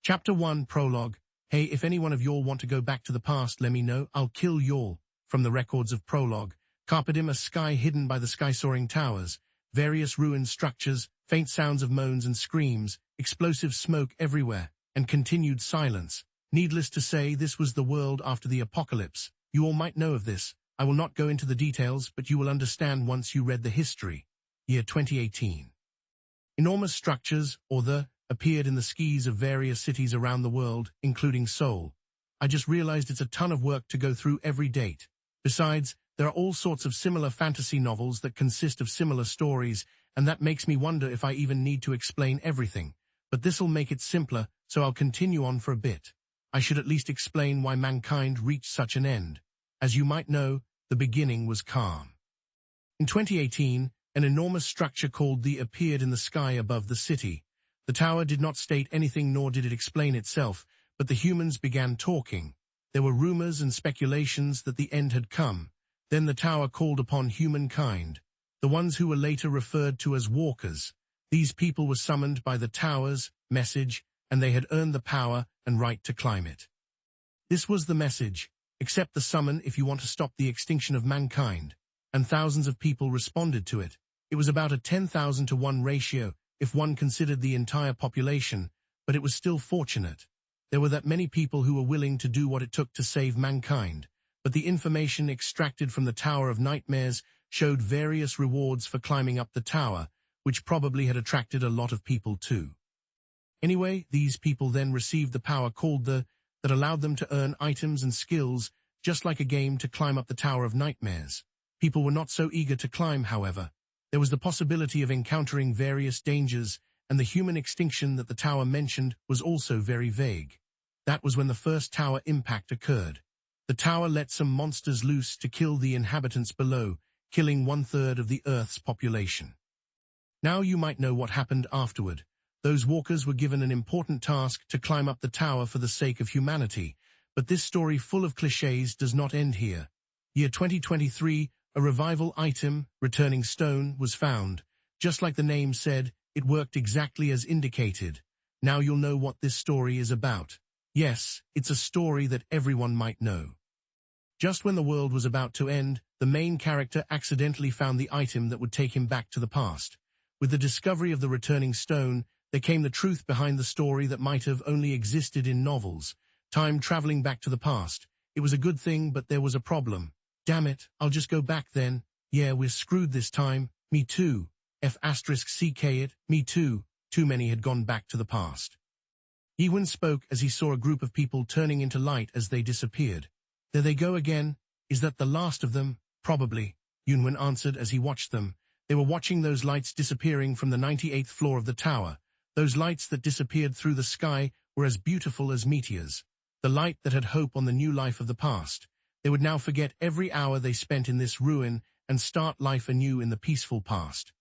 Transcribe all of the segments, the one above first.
Chapter 1 Prologue. Hey, if any one of y'all want to go back to the past, let me know. I'll kill y'all. From the records of Prologue. Carpe Diem, a sky hidden by the sky-soaring towers, various ruined structures, faint sounds of moans and screams, explosive smoke everywhere, and continued silence. Needless to say, this was the world after the apocalypse. You all might know of this. I will not go into the details, but you will understand once you read the history. Year 2018. Enormous structures, appeared in the skies of various cities around the world, including Seoul. I just realized it's a ton of work to go through every date. Besides, there are all sorts of similar fantasy novels that consist of similar stories, and that makes me wonder if I even need to explain everything. But this'll make it simpler, so I'll continue on for a bit. I should at least explain why mankind reached such an end. As you might know, the beginning was calm. In 2018, an enormous structure called the appeared in the sky above the city. The tower did not state anything, nor did it explain itself, but the humans began talking. There were rumors and speculations that the end had come. Then the tower called upon humankind, the ones who were later referred to as walkers. These people were summoned by the tower's message, and they had earned the power and right to climb it. This was the message: accept the summon if you want to stop the extinction of mankind. And thousands of people responded to it. It was about a 10,000 to 1 ratio, if one considered the entire population, but it was still fortunate. There were that many people who were willing to do what it took to save mankind, but the information extracted from the Tower of Nightmares showed various rewards for climbing up the tower, which probably had attracted a lot of people too. Anyway, these people then received the power called that allowed them to earn items and skills, just like a game to climb up the Tower of Nightmares. People were not so eager to climb, however. There was the possibility of encountering various dangers, and the human extinction that the tower mentioned was also very vague. That was when the first tower impact occurred. The tower let some monsters loose to kill the inhabitants below, killing 1/3 of the Earth's population. Now you might know what happened afterward. Those walkers were given an important task to climb up the tower for the sake of humanity, but this story full of clichés does not end here. Year 2023, a revival item, returning stone, was found. Just like the name said, it worked exactly as indicated. Now you'll know what this story is about. Yes, it's a story that everyone might know. Just when the world was about to end, the main character accidentally found the item that would take him back to the past. With the discovery of the returning stone, there came the truth behind the story that might have only existed in novels. Time traveling back to the past. It was a good thing, but there was a problem. Damn it, I'll just go back then. Yeah, we're screwed this time. Me too. F***ck it, me too. Too many had gone back to the past. Yiwen spoke as he saw a group of people turning into light as they disappeared. There they go again. Is that the last of them? Probably, Yunwen answered as he watched them. They were watching those lights disappearing from the 98th floor of the tower. Those lights that disappeared through the sky were as beautiful as meteors. The light that had hope on the new life of the past. They would now forget every hour they spent in this ruin and start life anew in the peaceful past.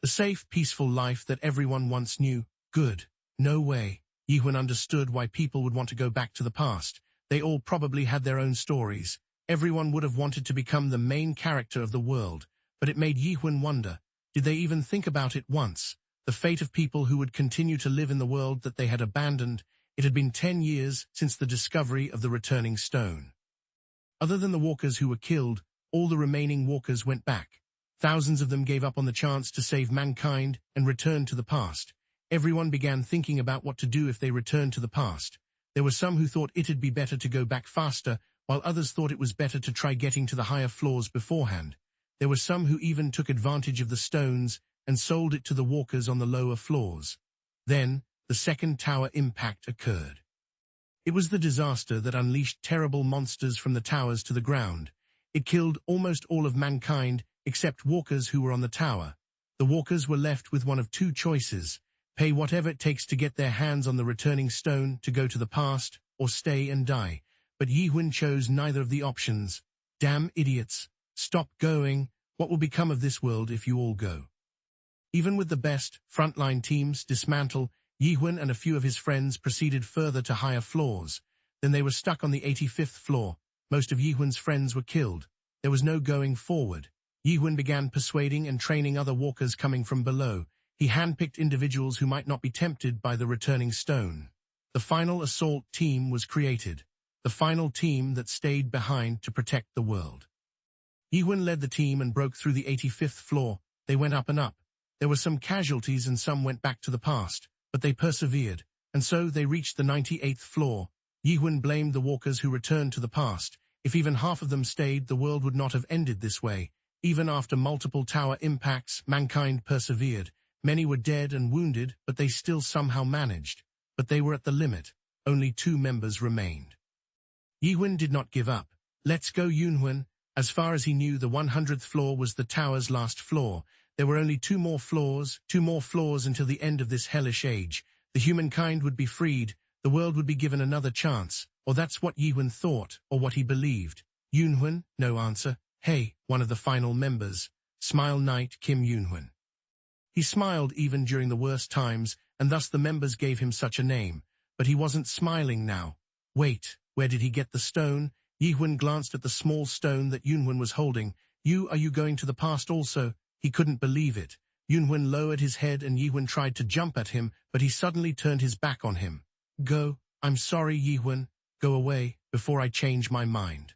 The safe, peaceful life that everyone once knew. Good. No way. Yiwen understood why people would want to go back to the past. They all probably had their own stories. Everyone would have wanted to become the main character of the world, but it made Yiwen wonder, did they even think about it once? The fate of people who would continue to live in the world that they had abandoned. It had been 10 years since the discovery of the returning stone. Other than the walkers who were killed, all the remaining walkers went back. Thousands of them gave up on the chance to save mankind and return to the past. Everyone began thinking about what to do if they returned to the past. There were some who thought it'd be better to go back faster, while others thought it was better to try getting to the higher floors beforehand. There were some who even took advantage of the stones and sold it to the walkers on the lower floors. Then, the second tower impact occurred. It was the disaster that unleashed terrible monsters from the towers to the ground. It killed almost all of mankind, except walkers who were on the tower. The walkers were left with one of two choices: pay whatever it takes to get their hands on the returning stone to go to the past, or stay and die. But Yiwen chose neither of the options. Damn idiots. Stop going. What will become of this world if you all go? Even with the best frontline teams dismantled, Yiwen and a few of his friends proceeded further to higher floors. Then they were stuck on the 85th floor. Most of Yiwen's friends were killed. There was no going forward. Yiwen began persuading and training other walkers coming from below. He handpicked individuals who might not be tempted by the returning stone. The final assault team was created, the final team that stayed behind to protect the world. Yiwen led the team and broke through the 85th floor. They went up and up. There were some casualties and some went back to the past, but they persevered, and so they reached the 98th floor. Yiwen blamed the walkers who returned to the past. If even half of them stayed, the world would not have ended this way. Even after multiple tower impacts, mankind persevered. Many were dead and wounded, but they still somehow managed. But they were at the limit. Only 2 members remained. Yiwen did not give up. Let's go, Yunwen. As far as he knew, the 100th floor was the tower's last floor. There were only 2 more floors until the end of this hellish age. The humankind would be freed. The world would be given another chance. Or that's what Yiwen thought, or what he believed. Yunwen, no answer. Hey, one of the final members. Smile Knight Kim Yunwen. He smiled even during the worst times, and thus the members gave him such a name. But he wasn't smiling now. Wait, where did he get the stone? Yiwen glanced at the small stone that Yunwen was holding. Are you going to the past also? He couldn't believe it. Yunwen lowered his head and Yiwen tried to jump at him, but he suddenly turned his back on him. Go, I'm sorry, Yiwen. Go away, before I change my mind.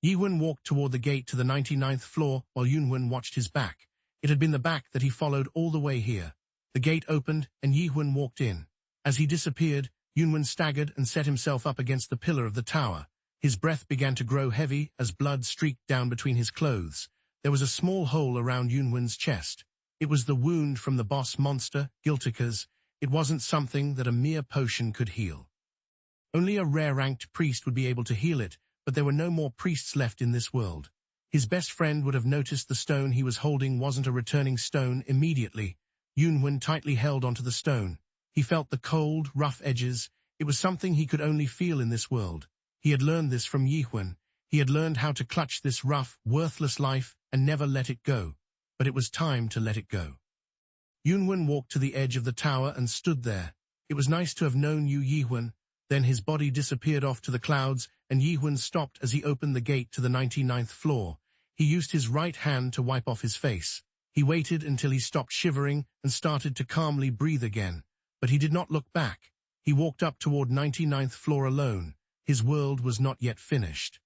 Yiwen walked toward the gate to the 99th floor while Yunwen watched his back. It had been the back that he followed all the way here. The gate opened and Yiwen walked in. As he disappeared, Yunwen staggered and set himself up against the pillar of the tower. His breath began to grow heavy as blood streaked down between his clothes. There was a small hole around Yunwen's chest. It was the wound from the boss monster, Giltikas. It wasn't something that a mere potion could heal. Only a rare-ranked priest would be able to heal it, but there were no more priests left in this world. His best friend would have noticed the stone he was holding wasn't a returning stone immediately. Yunwen tightly held onto the stone. He felt the cold, rough edges. It was something he could only feel in this world. He had learned this from Yiwen. He had learned how to clutch this rough, worthless life and never let it go. But it was time to let it go. Yunwen walked to the edge of the tower and stood there. It was nice to have known you, Yiwen. Then his body disappeared off to the clouds, and Yiwen stopped as he opened the gate to the 99th floor. He used his right hand to wipe off his face. He waited until he stopped shivering and started to calmly breathe again. But he did not look back. He walked up toward 99th floor alone. His world was not yet finished.